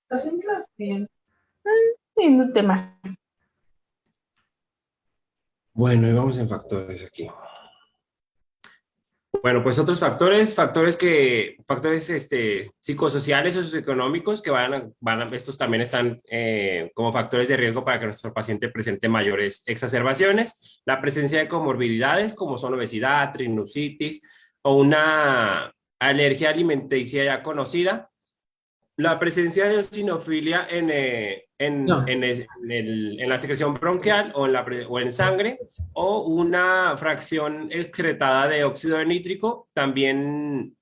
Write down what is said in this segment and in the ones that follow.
¿Estás en clase? Bien. Lindo tema. Bueno, y vamos en factores aquí. Bueno, pues otros factores psicosociales o socioeconómicos que estos también están como factores de riesgo para que nuestro paciente presente mayores exacerbaciones. La presencia de comorbilidades como son obesidad, sinusitis o una alergia alimenticia ya conocida, la presencia de eosinofilia No. en la secreción bronquial o en sangre, o una fracción excretada de óxido de nítrico, también...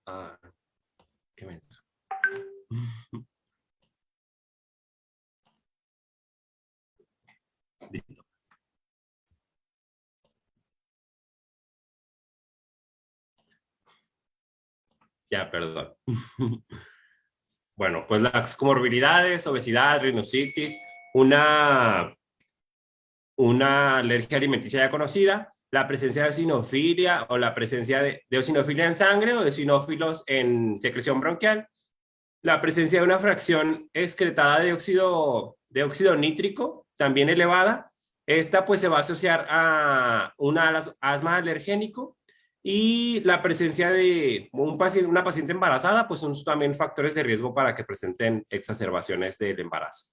Ah, qué menso. Listo. Ya, perdón. Bueno, pues las comorbilidades, obesidad, rinocintis, una, una alergia alimenticia ya conocida, la presencia de eosinofilia o la presencia de eosinofilia en sangre o de eosinófilos en secreción bronquial, la presencia de una fracción excretada de óxido nítrico, también elevada. Esta pues se va a asociar a asma alergénico, y la presencia de una paciente embarazada, pues son también factores de riesgo para que presenten exacerbaciones del embarazo.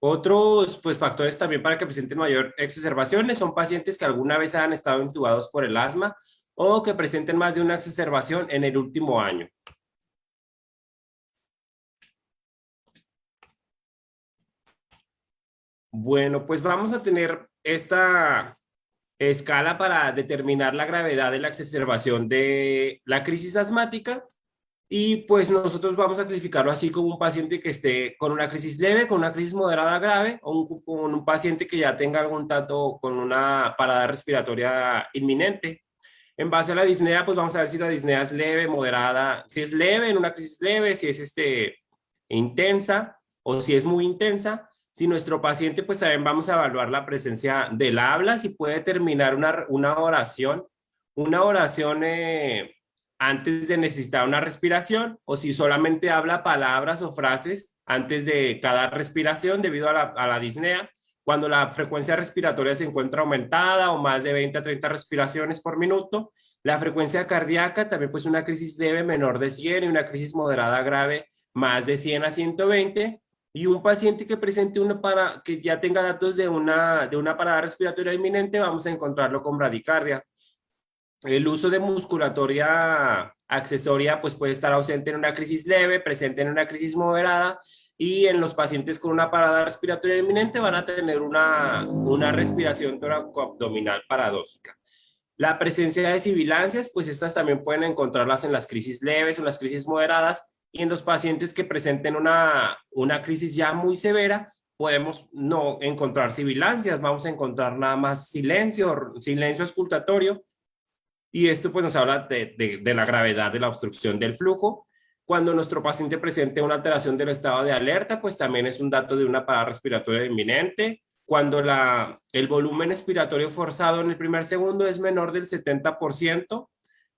Otros pues, factores también para que presenten mayor exacerbaciones son pacientes que alguna vez han estado intubados por el asma o que presenten más de una exacerbación en el último año. Bueno, pues vamos a tener esta escala para determinar la gravedad de la exacerbación de la crisis asmática, y pues nosotros vamos a clasificarlo así como un paciente que esté con una crisis leve, con una crisis moderada grave, o con un paciente que ya tenga algún tanto con una parada respiratoria inminente. En base a la disnea, pues vamos a ver si la disnea es leve, moderada, si es leve en una crisis leve, si es intensa o si es muy intensa. Si nuestro paciente, pues también vamos a evaluar la presencia del habla, si puede terminar una oración antes de necesitar una respiración, o si solamente habla palabras o frases antes de cada respiración debido a la disnea. Cuando la frecuencia respiratoria se encuentra aumentada o más de 20 a 30 respiraciones por minuto. La frecuencia cardíaca también, pues una crisis leve menor de 100 y una crisis moderada grave más de 100 a 120. Y un paciente que presente que ya tenga datos de una parada respiratoria inminente, vamos a encontrarlo con bradicardia. El uso de musculatoria accesoria pues puede estar ausente en una crisis leve, presente en una crisis moderada, y en los pacientes con una parada respiratoria inminente van a tener una respiración toracoabdominal paradójica. La presencia de sibilancias, pues estas también pueden encontrarlas en las crisis leves o en las crisis moderadas, y en los pacientes que presenten una crisis ya muy severa, podemos no encontrar sibilancias, vamos a encontrar nada más silencio auscultatorio, y esto pues nos habla de la gravedad de la obstrucción del flujo. Cuando nuestro paciente presente una alteración del estado de alerta, pues también es un dato de una parada respiratoria inminente. Cuando el volumen expiratorio forzado en el primer segundo es menor del 70%,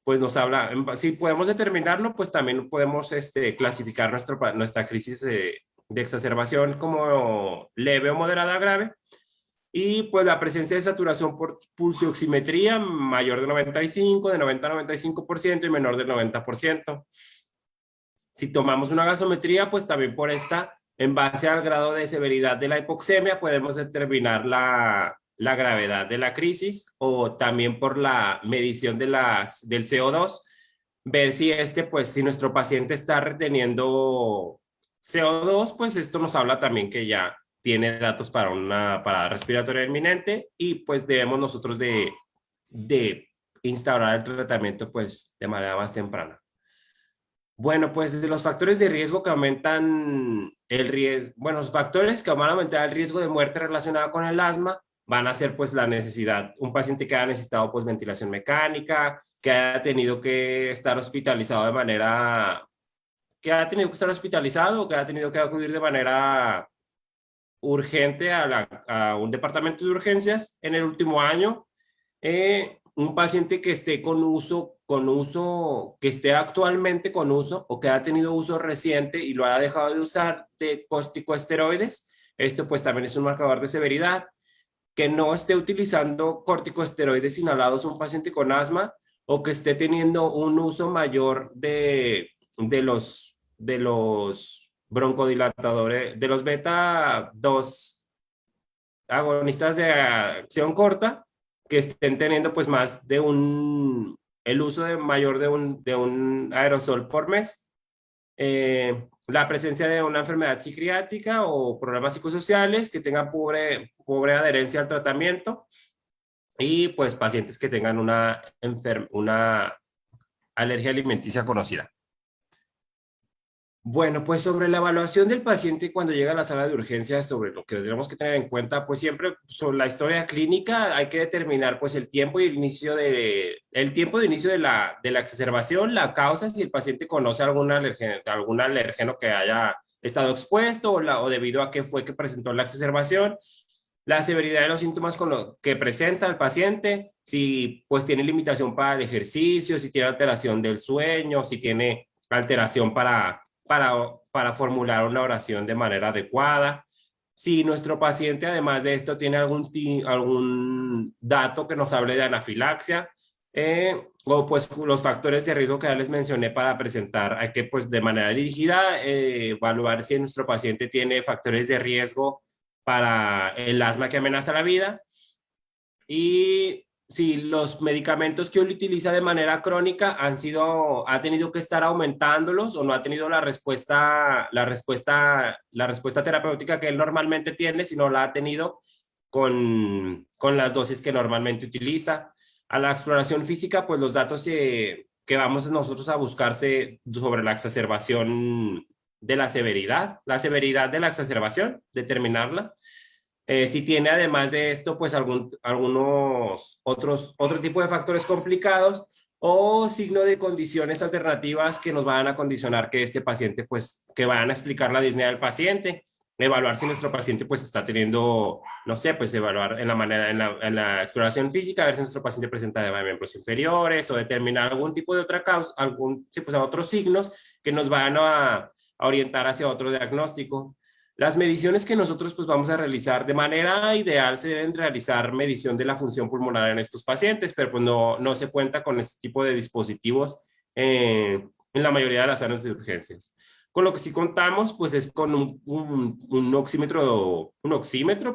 pues nos habla, si podemos determinarlo, pues también podemos clasificar nuestra crisis de exacerbación como leve o moderada grave. Y pues la presencia de saturación por pulsioximetría mayor de 95, de 90 a 95% y menor del 90%. Si tomamos una gasometría, pues también por esta, en base al grado de severidad de la hipoxemia, podemos determinar la gravedad de la crisis, o también por la medición del CO2, ver si pues si nuestro paciente está reteniendo CO2, pues esto nos habla también que ya tiene datos para una parada respiratoria inminente, y pues debemos nosotros de instaurar el tratamiento pues de manera más temprana. Bueno, pues de los factores de riesgo que aumentan el riesgo, bueno, los factores que van a aumentar el riesgo de muerte relacionada con el asma van a ser pues la necesidad, un paciente que haya necesitado pues ventilación mecánica, que haya tenido que estar hospitalizado de manera, que haya tenido que estar hospitalizado o que haya tenido que acudir de manera urgente a un departamento de urgencias en el último año. un paciente que esté que esté actualmente con uso o que ha tenido uso reciente y lo ha dejado de usar de corticosteroides, esto pues también es un marcador de severidad. Que no esté utilizando corticosteroides inhalados un paciente con asma o que esté teniendo un uso mayor de los broncodilatadores, de los beta 2 agonistas de acción corta, que estén teniendo pues más de el uso de mayor de un aerosol por mes, la presencia de una enfermedad psiquiátrica o problemas psicosociales, que tengan pobre adherencia al tratamiento y pues pacientes que tengan una alergia alimenticia conocida. Bueno, pues sobre la evaluación del paciente cuando llega a la sala de urgencias, sobre lo que tenemos que tener en cuenta, pues siempre sobre la historia clínica hay que determinar pues el tiempo y el tiempo de inicio de de la exacerbación, la causa, si el paciente conoce algún alérgeno que haya estado expuesto o debido a qué fue que presentó la exacerbación, la severidad de los síntomas con lo que presenta el paciente, si pues tiene limitación para el ejercicio, si tiene alteración del sueño, si tiene alteración para formular una oración de manera adecuada. Si nuestro paciente, además de esto, tiene algún dato que nos hable de anafilaxia, o pues los factores de riesgo que ya les mencioné para presentar, hay que pues de manera dirigida evaluar si nuestro paciente tiene factores de riesgo para el asma que amenaza la vida y si los medicamentos que él utiliza de manera crónica ha tenido que estar aumentándolos o no ha tenido la respuesta terapéutica que él normalmente tiene, si no la ha tenido con las dosis que normalmente utiliza. A la exploración física, pues los datos que vamos nosotros a buscarse sobre la exacerbación de la severidad de la exacerbación, determinarla. Si tiene además de esto, pues otro tipo de factores complicados o signo de condiciones alternativas que nos van a condicionar que este paciente, pues, que van a explicar la disnea del paciente, evaluar si nuestro paciente, pues, está teniendo, no sé, pues, evaluar en la exploración física, a ver si nuestro paciente presenta de miembros inferiores o determinar algún tipo de otra causa, sí, pues, otros signos que nos van a orientar hacia otro diagnóstico. Las mediciones que nosotros pues vamos a realizar de manera ideal se deben realizar medición de la función pulmonar en estos pacientes, pero pues no se cuenta con este tipo de dispositivos en la mayoría de las áreas de urgencias. Con lo que sí contamos pues es con un oxímetro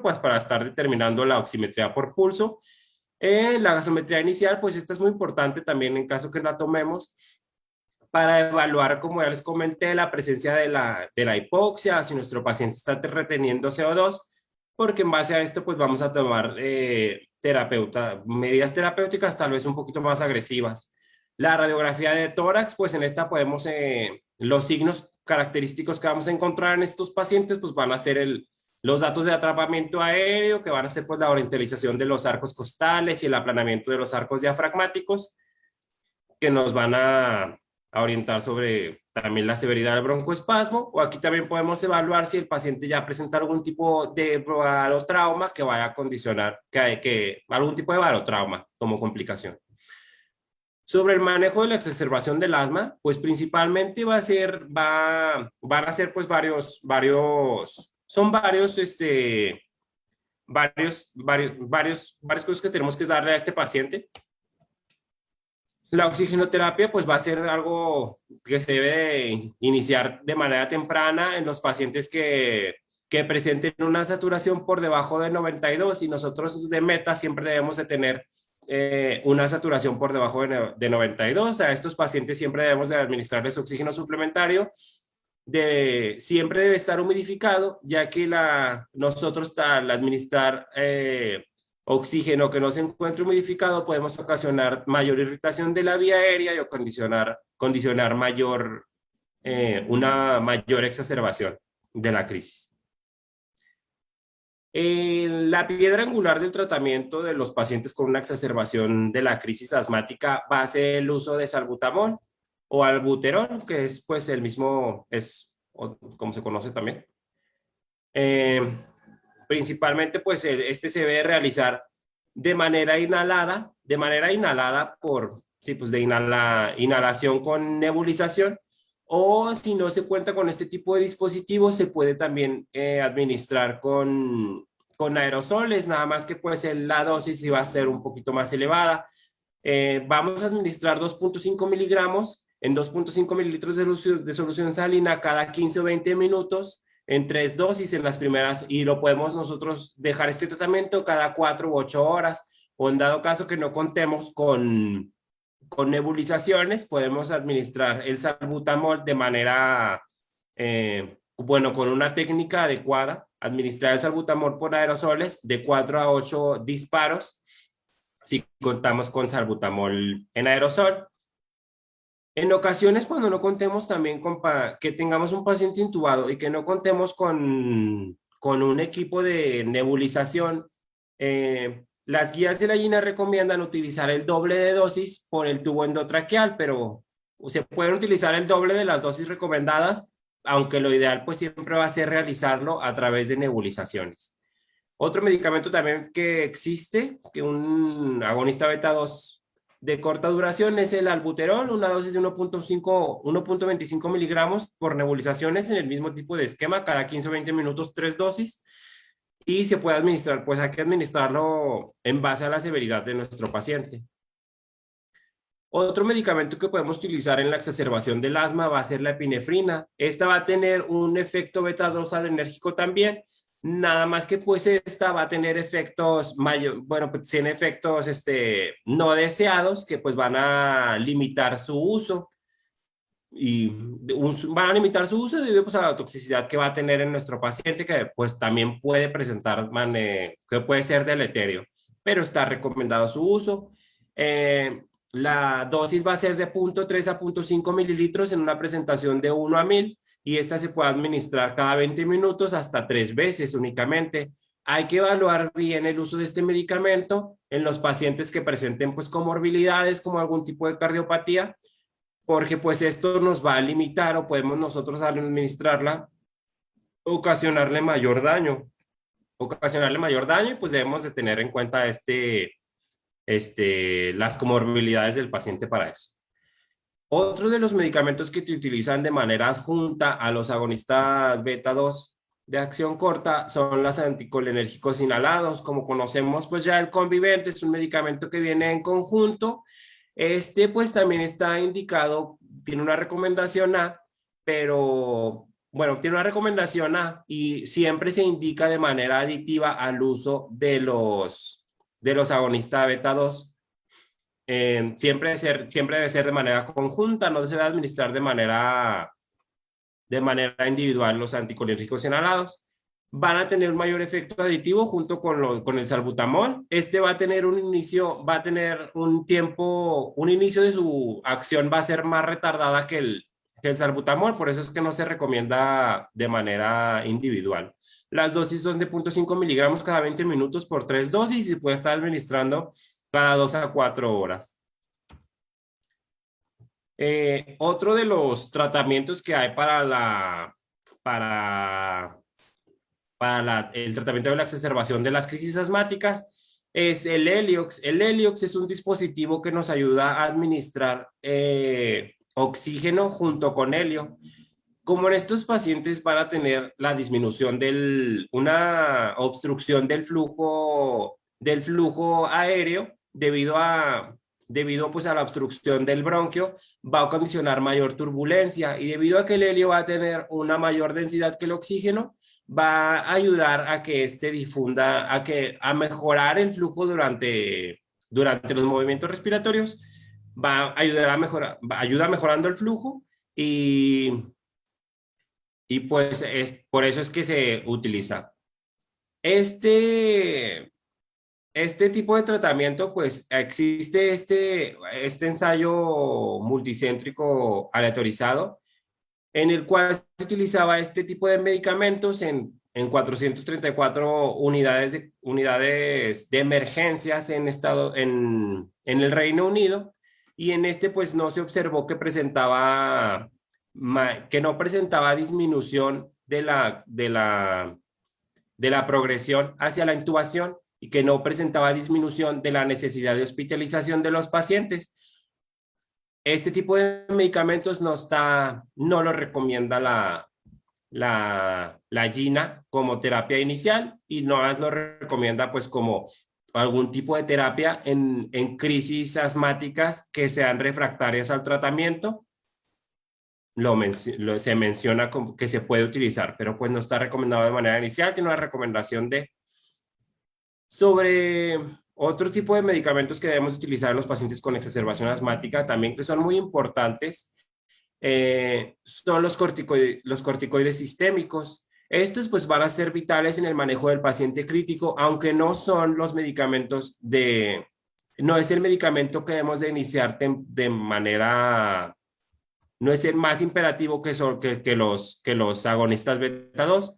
pues para estar determinando la oximetría por pulso. La gasometría inicial pues esta es muy importante también en caso que la tomemos para evaluar, como ya les comenté, la presencia de la hipoxia, si nuestro paciente está reteniendo CO2, porque en base a esto, pues vamos a tomar medidas terapéuticas tal vez un poquito más agresivas. La radiografía de tórax, pues en esta podemos, los signos característicos que vamos a encontrar en estos pacientes, pues van a ser los datos de atrapamiento aéreo, que van a ser pues la orientalización de los arcos costales y el aplanamiento de los arcos diafragmáticos, que nos van a orientar sobre también la severidad del broncoespasmo, o aquí también podemos evaluar si el paciente ya presenta algún tipo de barotrauma que vaya a condicionar, algún tipo de barotrauma como complicación. Sobre el manejo de la exacerbación del asma, pues principalmente van a ser pues varias cosas que tenemos que darle a este paciente. La oxigenoterapia pues va a ser algo que se debe iniciar de manera temprana en los pacientes que presenten una saturación por debajo de 92 y nosotros de meta siempre debemos de tener una saturación por debajo de 92. A estos pacientes siempre debemos de administrarles oxígeno suplementario. Siempre debe estar humidificado, ya que nosotros al administrar oxígeno que no se encuentre humidificado, podemos ocasionar mayor irritación de la vía aérea y condicionar una mayor exacerbación de la crisis. La piedra angular del tratamiento de los pacientes con una exacerbación de la crisis asmática va a ser el uso de salbutamol o albuterol, que es pues el mismo, como se conoce también. Principalmente, pues este se debe realizar de manera inhalada de manera inhalada por, sí, pues de inhalación con nebulización, o si no se cuenta con este tipo de dispositivos, se puede también administrar con aerosoles, nada más que pues la dosis iba a ser un poquito más elevada. Vamos a administrar 2.5 miligramos en 2.5 mililitros de solución salina cada 15 o 20 minutos en 3 dosis en las primeras, y lo podemos nosotros dejar este tratamiento cada 4 u 8 horas, o en dado caso que no contemos con nebulizaciones, podemos administrar el salbutamol de manera, bueno, con una técnica adecuada, administrar el salbutamol por aerosoles de 4 a 8 disparos si contamos con salbutamol en aerosol. En ocasiones, cuando no contemos también que tengamos un paciente intubado y que no contemos con un equipo de nebulización, las guías de la INA recomiendan utilizar el doble de dosis por el tubo endotraqueal, pero se pueden utilizar el doble de las dosis recomendadas, aunque lo ideal pues siempre va a ser realizarlo a través de nebulizaciones. Otro medicamento también que existe, que un agonista beta 2 de corta duración, es el albuterol, una dosis de 1.25 miligramos por nebulizaciones en el mismo tipo de esquema, cada 15 o 20 minutos, 3 dosis, y se puede administrar, pues hay que administrarlo en base a la severidad de nuestro paciente. Otro medicamento que podemos utilizar en la exacerbación del asma va a ser la epinefrina. Esta va a tener un efecto beta 2 adrenérgico también, nada más que pues esta va a tener efectos bueno, pues tiene efectos no deseados que pues van a limitar su uso, y van a limitar su uso debido pues a la toxicidad que va a tener en nuestro paciente, que pues también puede presentar, que puede ser deleterio, pero está recomendado su uso. La dosis va a ser de 0.3 a 0.5 mililitros en una presentación de 1 a 1000, y esta se puede administrar cada 20 minutos hasta 3 veces únicamente. Hay que evaluar bien el uso de este medicamento en los pacientes que presenten pues comorbilidades como algún tipo de cardiopatía, porque pues esto nos va a limitar, o podemos nosotros al administrarla ocasionarle mayor daño, y pues debemos de tener en cuenta las comorbilidades del paciente para eso. Otro de los medicamentos que se utilizan de manera adjunta a los agonistas beta 2 de acción corta son los anticolinérgicos inhalados. Como conocemos, pues ya el Convivent es un medicamento que viene en conjunto. Pues también está indicado, tiene una recomendación A, pero bueno, tiene una recomendación A y siempre se indica de manera aditiva al uso de los agonistas beta 2. Siempre debe ser de manera conjunta, no se debe administrar de manera individual los anticolérgicos inhalados. Van a tener un mayor efecto aditivo junto con el salbutamol. Va a tener un inicio de su acción va a ser más retardada que el salbutamol, por eso es que no se recomienda de manera individual. Las dosis son de 0.5 miligramos cada 20 minutos por 3 dosis y se puede estar administrando cada 2 a 4 horas. Otro de los tratamientos que hay para el tratamiento de la exacerbación de las crisis asmáticas es el Heliox. El Heliox es un dispositivo que nos ayuda a administrar oxígeno junto con helio. Como en estos pacientes van a tener la disminución una obstrucción del flujo aéreo debido pues a la obstrucción del bronquio, va a ocasionar mayor turbulencia, y debido a que el helio va a tener una mayor densidad que el oxígeno, va a ayudar a que difunda, a mejorar el flujo durante los movimientos respiratorios, va a ayudar ayuda mejorando el flujo, y pues por eso es que se utiliza. Este tipo de tratamiento, pues existe este ensayo multicéntrico aleatorizado en el cual se utilizaba este tipo de medicamentos en 434 unidades de emergencias en el Reino Unido, y en pues no se observó que no presentaba disminución de la progresión hacia la intubación. y que no presentaba disminución de la necesidad de hospitalización de los pacientes. Este tipo de medicamentos no lo recomienda la GINA como terapia inicial y no más lo recomienda pues como algún tipo de terapia en crisis asmáticas que sean refractarias al tratamiento. Se menciona como que se puede utilizar, pero pues no está recomendado de manera inicial, tiene una recomendación sobre otro tipo de medicamentos que debemos utilizar en los pacientes con exacerbación asmática también que son muy importantes. Son los corticoides sistémicos. Estos pues van a ser vitales en el manejo del paciente crítico, aunque no son los medicamentos no es el medicamento que debemos de iniciar de manera, no es el más imperativo que los agonistas beta 2.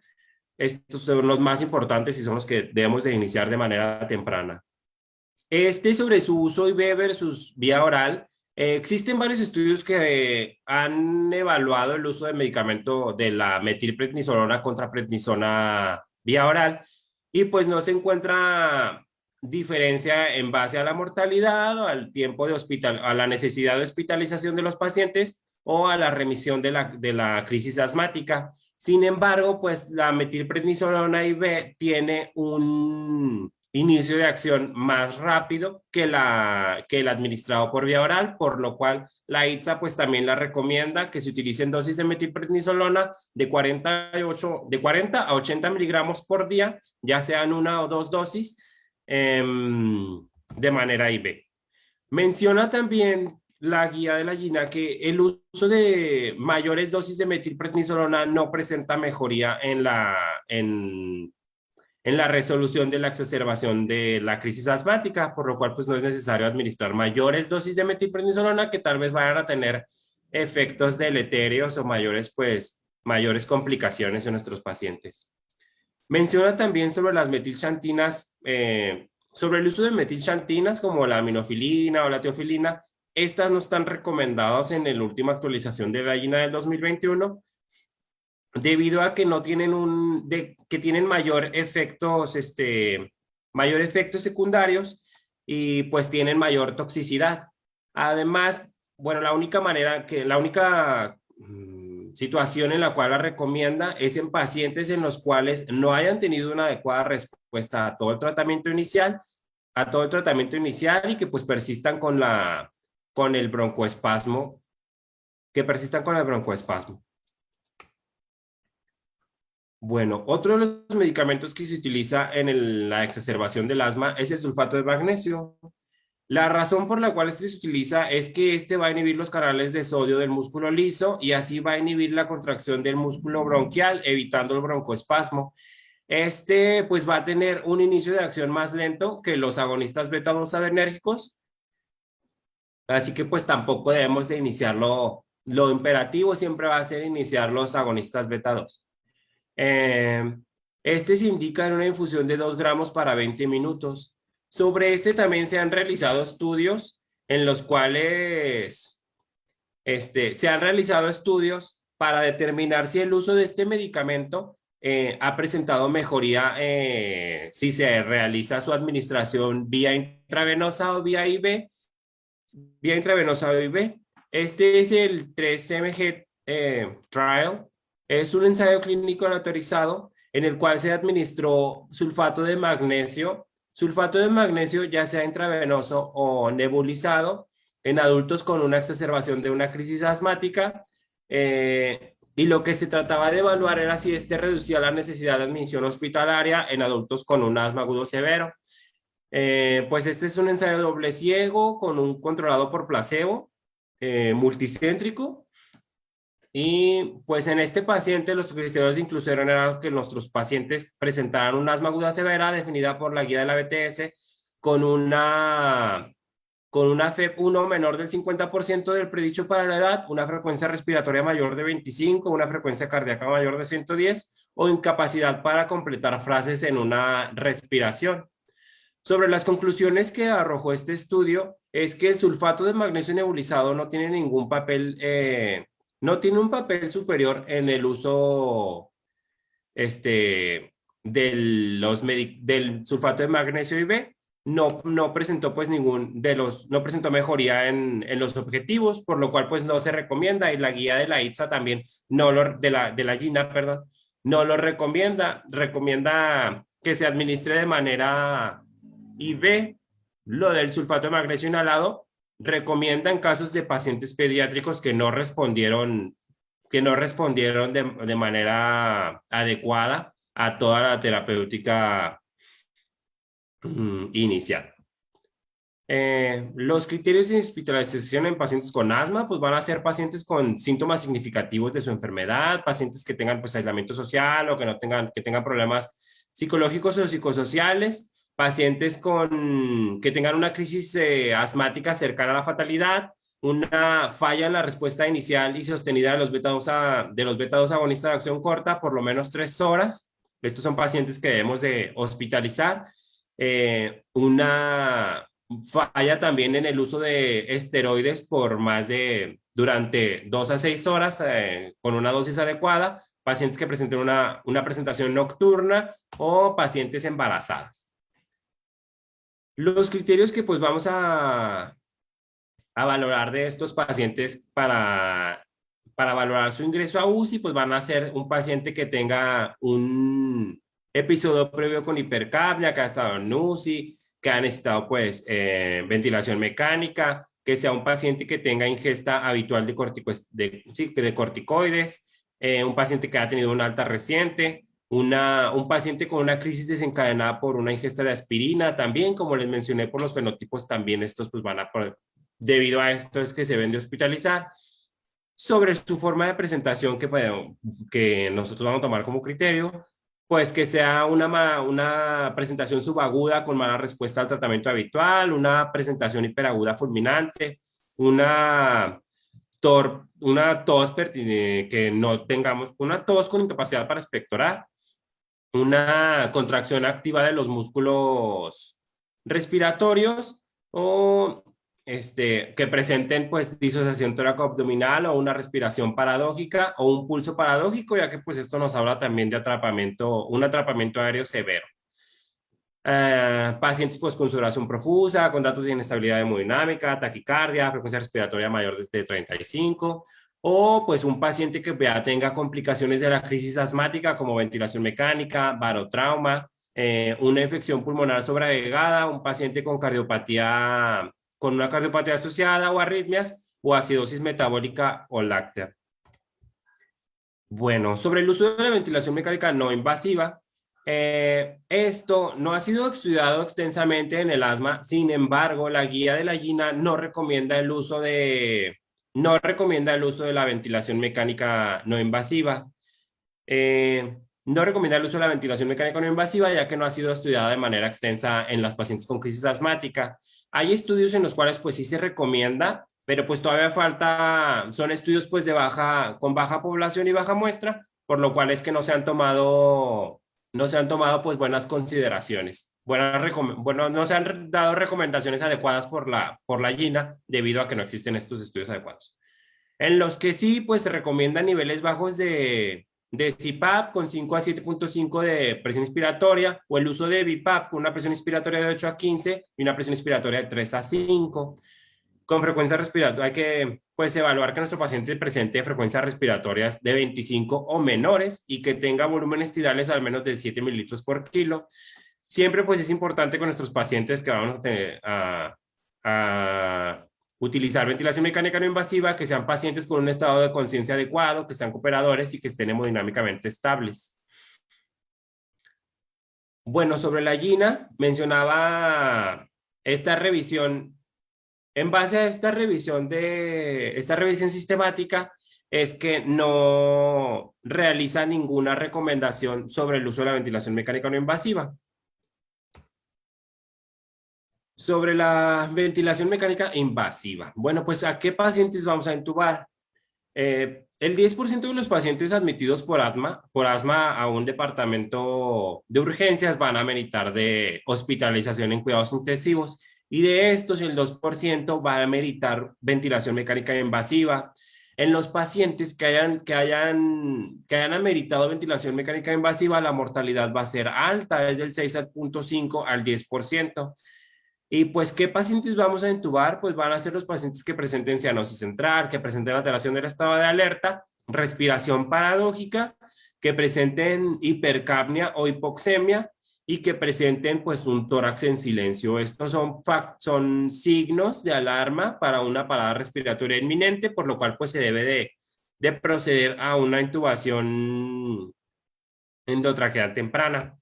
Estos son los más importantes y son los que debemos de iniciar de manera temprana. Sobre su uso IV versus vía oral, existen varios estudios que han evaluado el uso del medicamento de la metilprednisolona contra prednisona vía oral y pues no se encuentra diferencia en base a la mortalidad o al tiempo a la necesidad de hospitalización de los pacientes o a la remisión de la crisis asmática. Sin embargo, pues la metilprednisolona IV tiene un inicio de acción más rápido que el administrado por vía oral, por lo cual la ITSA pues también la recomienda que se utilicen dosis de metilprednisolona de 40 a 80 miligramos por día, ya sean una o dos dosis de manera IV. Menciona también la guía de la GINA que el uso de mayores dosis de metilprednisolona no presenta mejoría en la resolución de la exacerbación de la crisis asmática, por lo cual pues no es necesario administrar mayores dosis de metilprednisolona que tal vez vayan a tener efectos deleterios o mayores complicaciones en nuestros pacientes. Menciona también sobre las metilxantinas, sobre el uso de metilxantinas como la aminofilina o la teofilina. Estas no están recomendadas en la última actualización de la GINA del 2021, debido a que no tienen que tienen mayor efectos secundarios y pues tienen mayor toxicidad. Además, bueno, la única situación en la cual la recomienda es en pacientes en los cuales no hayan tenido una adecuada respuesta a todo el tratamiento inicial, y que pues persistan con el broncoespasmo, Bueno, otro de los medicamentos que se utiliza en la exacerbación del asma es el sulfato de magnesio. La razón por la cual este se utiliza es que este va a inhibir los canales de sodio del músculo liso y así va a inhibir la contracción del músculo bronquial, evitando el broncoespasmo. Pues va a tener un inicio de acción más lento que los agonistas beta 2 adrenérgicos, así que pues tampoco debemos de iniciarlo. Lo imperativo siempre va a ser iniciar los agonistas beta 2. Se indica en una infusión de 2 gramos para 20 minutos. Sobre también se han realizado estudios en los cuales se han realizado estudios para determinar si el uso de este medicamento ha presentado mejoría si se realiza su administración vía intravenosa o vía IV. Vía intravenosa o IV. Este es el 3MG Trial. Es un ensayo clínico autorizado en el cual se administró sulfato de magnesio ya sea intravenoso o nebulizado en adultos con una exacerbación de una crisis asmática, y lo que se trataba de evaluar era si reducía la necesidad de admisión hospitalaria en adultos con un asma agudo severo. Pues es un ensayo doble ciego con un controlado por placebo, multicéntrico. Y pues en este paciente los criterios de inclusión eran que nuestros pacientes presentaran un asma aguda severa definida por la guía de la BTS con una FEP1 menor del 50% del predicho para la edad, una frecuencia respiratoria mayor de 25, una frecuencia cardíaca mayor de 110 o incapacidad para completar frases en una respiración. Sobre las conclusiones que arrojó este estudio es que el sulfato de magnesio nebulizado no tiene ningún papel, no tiene un papel superior en el uso del sulfato de magnesio IV, no presentó pues no presentó mejoría en los objetivos, por lo cual pues no se recomienda, y la guía de la ITSA también, de la GINA, perdón, no lo recomienda que se administre de manera IV. Lo del sulfato de magnesio inhalado recomienda en casos de pacientes pediátricos que no respondieron de manera adecuada a toda la terapéutica inicial. Los criterios de hospitalización en pacientes con asma, pues van a ser pacientes con síntomas significativos de su enfermedad, pacientes que tengan pues aislamiento social o que tengan problemas psicológicos o psicosociales, pacientes que tengan una crisis asmática cercana a la fatalidad, una falla en la respuesta inicial y sostenida de los beta-2 agonistas de acción corta por lo menos 3 horas. Estos son pacientes que debemos de hospitalizar. Una falla también en el uso de esteroides durante 2 a 6 horas con una dosis adecuada, pacientes que presenten una presentación nocturna o pacientes embarazadas. Los criterios que pues vamos a valorar de estos pacientes para valorar su ingreso a UCI, pues van a ser un paciente que tenga un episodio previo con hipercapnia, que ha estado en UCI, que ha necesitado pues ventilación mecánica, que sea un paciente que tenga ingesta habitual de corticoides, un paciente que ha tenido una alta reciente, un paciente con una crisis desencadenada por una ingesta de aspirina también, como les mencioné por los fenotipos, también estos pues debido a esto es que se deben de hospitalizar. Sobre su forma de presentación que nosotros vamos a tomar como criterio, pues que sea una presentación subaguda con mala respuesta al tratamiento habitual, una presentación hiperaguda fulminante, una tos que no tengamos, una tos con incapacidad para expectorar, una contracción activa de los músculos respiratorios o que presenten pues disociación tóraco-abdominal o una respiración paradójica o un pulso paradójico, ya que pues esto nos habla también de un atrapamiento aéreo severo. Pacientes pues con sudoración profusa, con datos de inestabilidad hemodinámica, taquicardia, frecuencia respiratoria mayor de 35, o pues un paciente que ya tenga complicaciones de la crisis asmática como ventilación mecánica, barotrauma, una infección pulmonar sobreagregada, un paciente con una cardiopatía asociada o arritmias o acidosis metabólica o láctea. Bueno, sobre el uso de la ventilación mecánica no invasiva, esto no ha sido estudiado extensamente en el asma. Sin embargo, la guía de la GINA no recomienda el uso de la ventilación mecánica no invasiva. No recomienda el uso de la ventilación mecánica no invasiva, ya que no ha sido estudiada de manera extensa en las pacientes con crisis asmática. Hay estudios en los cuales pues sí se recomienda, pero pues todavía son estudios pues con baja población y baja muestra, por lo cual es que no se han tomado pues buenas consideraciones. No se han dado recomendaciones adecuadas por la GINA debido a que no existen estos estudios adecuados. En los que sí pues se recomiendan niveles bajos de CPAP con 5 a 7.5 de presión inspiratoria, o el uso de BiPAP con una presión inspiratoria de 8 a 15 y una presión inspiratoria de 3 a 5. Con frecuencia respiratoria hay que pues evaluar que nuestro paciente presente frecuencias respiratorias de 25 o menores y que tenga volúmenes tidales al menos de 7 mililitros por kilo. Siempre pues es importante con nuestros pacientes que vamos a utilizar ventilación mecánica no invasiva, que sean pacientes con un estado de conciencia adecuado, que sean cooperadores y que estén hemodinámicamente estables. Bueno, sobre la GINA, mencionaba esta revisión. En base a esta revisión sistemática, es que no realiza ninguna recomendación sobre el uso de la ventilación mecánica no invasiva. Sobre la ventilación mecánica invasiva. Bueno, pues ¿a qué pacientes vamos a intubar? El 10% de los pacientes admitidos por asma a un departamento de urgencias van a meritar de hospitalización en cuidados intensivos, y de estos el 2% va a meritar ventilación mecánica invasiva. En los pacientes que hayan ameritado ventilación mecánica invasiva, la mortalidad va a ser alta, es del 6,5 al 10%. Y pues, ¿qué pacientes vamos a intubar? Pues van a ser los pacientes que presenten cianosis central, que presenten alteración del estado de alerta, respiración paradójica, que presenten hipercapnia o hipoxemia y que presenten pues un tórax en silencio. Estos son signos de alarma para una parada respiratoria inminente, por lo cual pues se debe de proceder a una intubación endotraqueal temprana.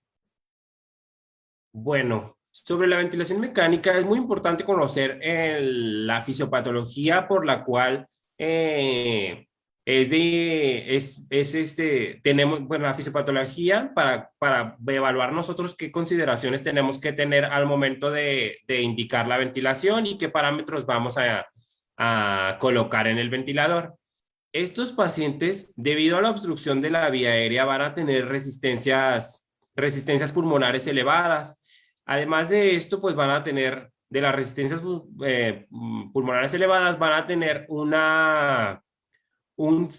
Bueno, sobre la ventilación mecánica es muy importante conocer la fisiopatología por la cual tenemos, bueno, la fisiopatología para evaluar nosotros qué consideraciones tenemos que tener al momento de indicar la ventilación y qué parámetros vamos a colocar en el ventilador. Estos pacientes, debido a la obstrucción de la vía aérea, van a tener resistencias pulmonares elevadas. Además de esto, pues van a tener, de las resistencias pulmonares elevadas, van a tener un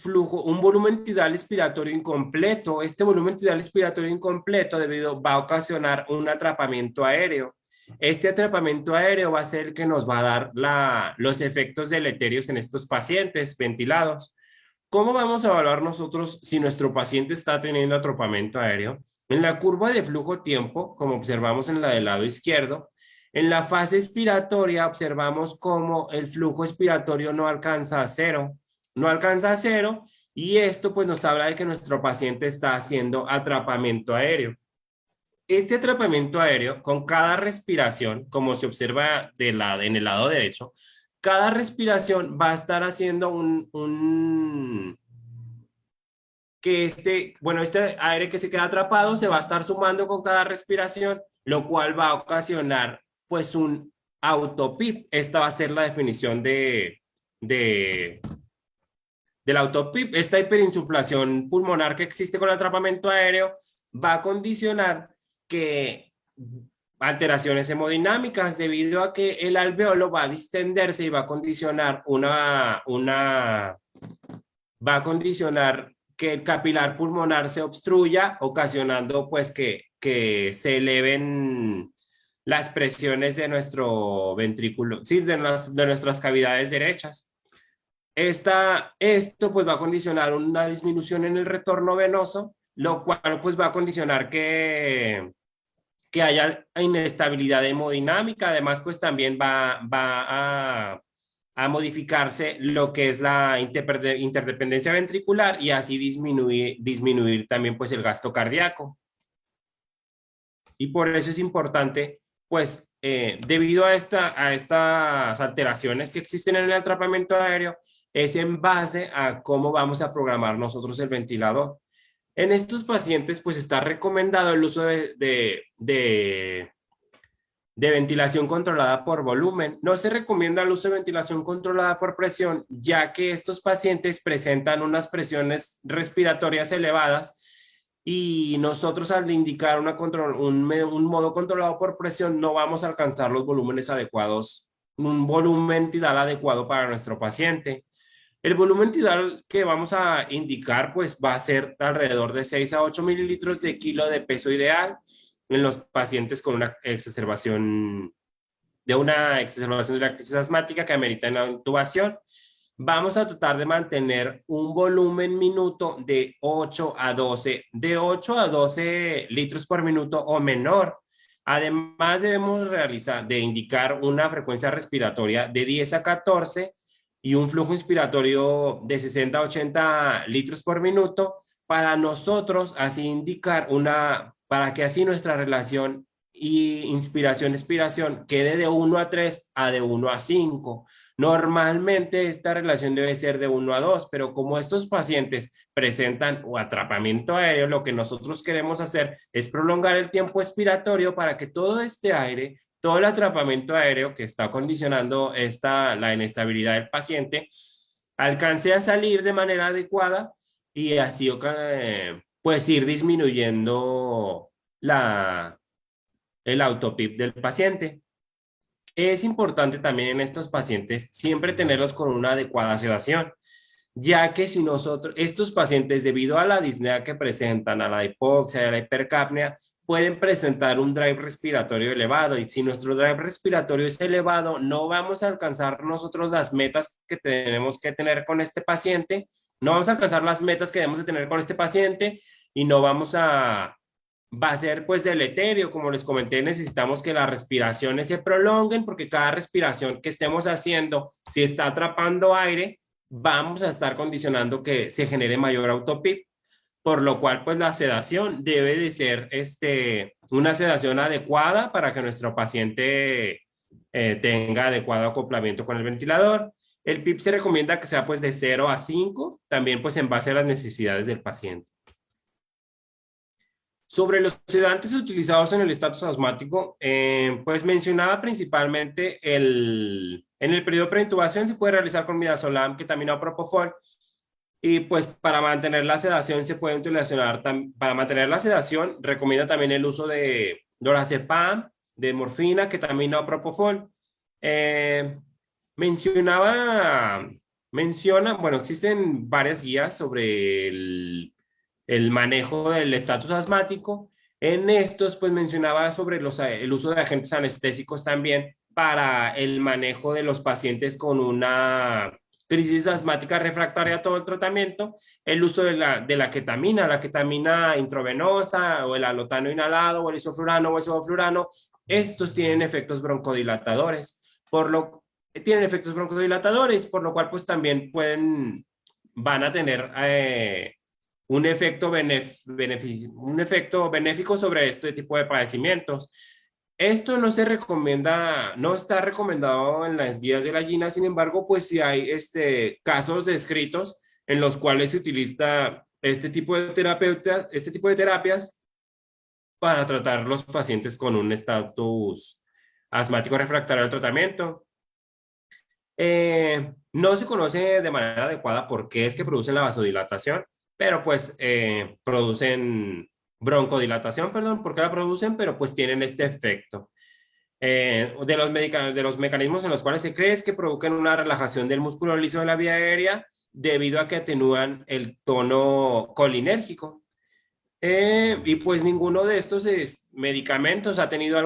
volumen tidal expiratorio incompleto. Este volumen tidal expiratorio incompleto va a ocasionar un atrapamiento aéreo. Este atrapamiento aéreo va a ser el que nos va a dar los efectos deleterios en estos pacientes ventilados. ¿Cómo vamos a evaluar nosotros si nuestro paciente está teniendo atrapamiento aéreo? En la curva de flujo-tiempo, como observamos en la del lado izquierdo, en la fase expiratoria observamos cómo el flujo expiratorio no alcanza a cero. No alcanza a cero y esto pues nos habla de que nuestro paciente está haciendo atrapamiento aéreo. Este atrapamiento aéreo, con cada respiración, como se observa en el lado derecho, cada respiración va a estar haciendo este aire que se queda atrapado se va a estar sumando con cada respiración, lo cual va a ocasionar pues un autopip. Esta va a ser la definición de, del autopip. Esta hiperinsuflación pulmonar que existe con el atrapamiento aéreo va a condicionar que alteraciones hemodinámicas debido a que el alveolo va a distenderse y va a condicionar va a condicionar que el capilar pulmonar se obstruya, ocasionando pues que se eleven las presiones de nuestro ventrículo, sí, de nuestras cavidades derechas. Esto pues va a condicionar una disminución en el retorno venoso, lo cual pues va a condicionar que haya inestabilidad hemodinámica. Además pues también va a modificarse lo que es la interdependencia ventricular y así disminuir también pues el gasto cardíaco. Y por eso es importante, pues, debido a estas alteraciones que existen en el atrapamiento aéreo, es en base a cómo vamos a programar nosotros el ventilador. En estos pacientes, pues, está recomendado el uso de ventilación controlada por volumen. No se recomienda el uso de ventilación controlada por presión, ya que estos pacientes presentan unas presiones respiratorias elevadas y nosotros al indicar un modo controlado por presión no vamos a alcanzar los volúmenes adecuados, un volumen tidal adecuado para nuestro paciente. El volumen tidal que vamos a indicar pues va a ser alrededor de 6 a 8 mililitros de kilo de peso ideal en los pacientes con una exacerbación de la crisis asmática que amerita una intubación. Vamos a tratar de mantener un volumen minuto de 8 a 12 litros por minuto o menor. Además, debemos de indicar una frecuencia respiratoria de 10 a 14 y un flujo inspiratorio de 60 a 80 litros por minuto para nosotros así indicar para que así nuestra relación y inspiración-expiración quede de 1 a 3 a de 1 a 5. Normalmente esta relación debe ser de 1 a 2, pero como estos pacientes presentan atrapamiento aéreo, lo que nosotros queremos hacer es prolongar el tiempo expiratorio para que todo este aire, todo el atrapamiento aéreo que está condicionando la inestabilidad del paciente, alcance a salir de manera adecuada y así pues ir disminuyendo el autopip del paciente. Es importante también en estos pacientes siempre tenerlos con una adecuada sedación. ya que si nosotros, estos pacientes, debido a la disnea que presentan, a la hipoxia, a la hipercapnia, pueden presentar un drive respiratorio elevado y si nuestro drive respiratorio es elevado, no vamos a alcanzar nosotros las metas que tenemos que tener con este paciente, no vamos a alcanzar las metas que debemos de tener con este paciente y no vamos a, va a ser pues deleterio, como les comenté, necesitamos que las respiraciones se prolonguen porque cada respiración que estemos haciendo, si está atrapando aire, vamos a estar condicionando que se genere mayor autopip, por lo cual pues la sedación debe de ser una sedación adecuada para que nuestro paciente tenga adecuado acoplamiento con el ventilador. El PIP se recomienda que sea pues de 0 a 5, también pues en base a las necesidades del paciente. Sobre los sedantes utilizados en el estatus asmático, pues mencionaba principalmente en el periodo de preintubación se puede realizar con midazolam, ketamina o propofol, y pues para mantener la sedación se puede utilizar, para mantener la sedación recomienda también el uso de lorazepam, de morfina, ketamina o propofol. Eh, mencionaba, bueno, existen varias guías sobre el manejo del estatus asmático. En estos, pues mencionaba sobre el uso de agentes anestésicos también para el manejo de los pacientes con una crisis asmática refractaria a todo el tratamiento, el uso de la ketamina intravenosa o el alotano inhalado o el isoflurano o el sevoflurano, estos tienen efectos broncodilatadores, tienen efectos broncodilatadores, por lo cual pues también van a tener un efecto, un efecto benéfico sobre este tipo de padecimientos. Esto no se recomienda, no está recomendado en las guías de la GINA, sin embargo, pues sí hay casos descritos en los cuales se utiliza este tipo de terapias para tratar los pacientes con un estatus asmático refractario al tratamiento. No se conoce de manera adecuada por qué es que producen la vasodilatación, pero pues producen broncodilatación, perdón, por qué la producen, pero pues tienen este efecto. De los mecanismos en los cuales se cree es que provocan una relajación del músculo liso de la vía aérea debido a que atenúan el tono colinérgico. Y pues ninguno de estos medicamentos ha tenido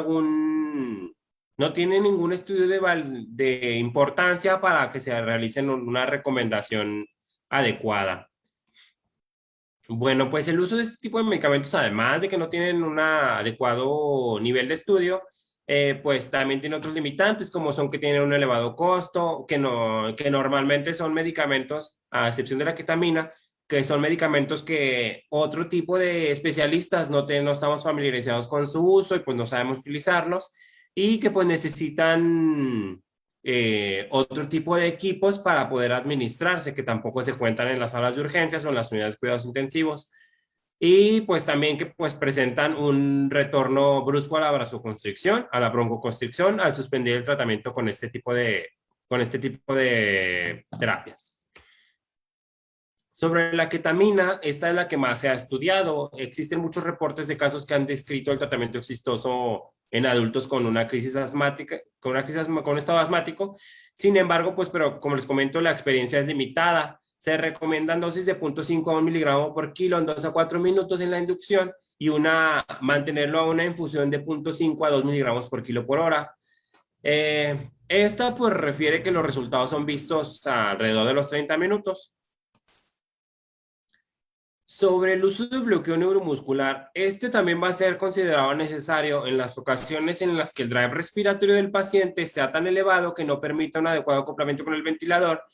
no tiene ningún estudio de importancia para que se realicen una recomendación adecuada. Bueno, pues el uso de este tipo de medicamentos, además de que no tienen un adecuado nivel de estudio, pues también tiene otros limitantes, como son que tienen un elevado costo, que normalmente son medicamentos, a excepción de la ketamina, que son medicamentos que otro tipo de especialistas no estamos familiarizados con su uso y pues no sabemos utilizarlos y que pues necesitan otro tipo de equipos para poder administrarse, que tampoco se cuentan en las salas de urgencias o en las unidades de cuidados intensivos. Y pues también que pues presentan un retorno brusco a la vasoconstricción, a la broncoconstricción, al suspender el tratamiento con este tipo de terapias. Sobre la ketamina, esta es la que más se ha estudiado. Existen muchos reportes de casos que han descrito el tratamiento exitoso en adultos con una crisis asmática, con un estado asmático. Sin embargo, pues, pero como les comento, la experiencia es limitada. Se recomiendan dosis de 0.5 a 1 miligramo por kilo en 2 a 4 minutos en la inducción y mantenerlo a una infusión de 0.5 a 2 miligramos por kilo por hora. Esta pues refiere que los resultados son vistos alrededor de los 30 minutos. Sobre el uso de bloqueo neuromuscular, este también va a ser considerado necesario en las ocasiones en las que el drive respiratorio del paciente sea tan elevado que no permita un adecuado acoplamiento con el ventilador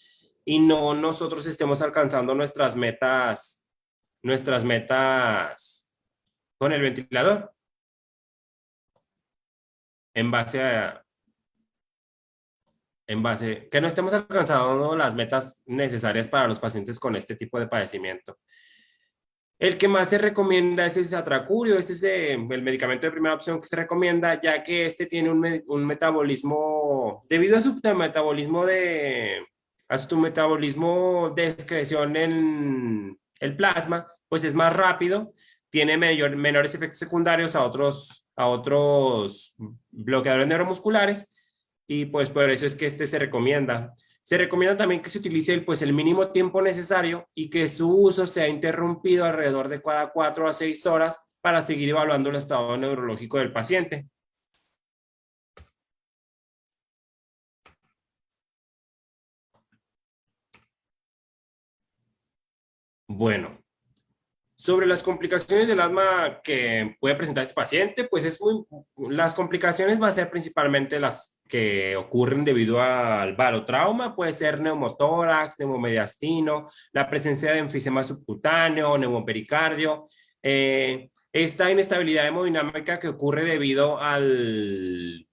y no nosotros estemos alcanzando nuestras metas con el ventilador que no estemos alcanzando las metas necesarias para los pacientes con este tipo de padecimiento. El que más se recomienda es el satracurio, este es el medicamento de primera opción que se recomienda, ya que este tiene un metabolismo, debido a su metabolismo de excreción en el plasma, pues es más rápido, tiene menores efectos secundarios a otros bloqueadores neuromusculares y pues por eso es que este se recomienda. Se recomienda también que se utilice pues, el mínimo tiempo necesario y que su uso sea interrumpido alrededor de cada 4 a 6 horas para seguir evaluando el estado neurológico del paciente. Bueno, sobre las complicaciones del asma que puede presentar este paciente, pues las complicaciones van a ser principalmente las que ocurren debido al barotrauma, puede ser neumotórax, neumomediastino, la presencia de enfisema subcutáneo, neumopericardio, esta inestabilidad hemodinámica que ocurre debido al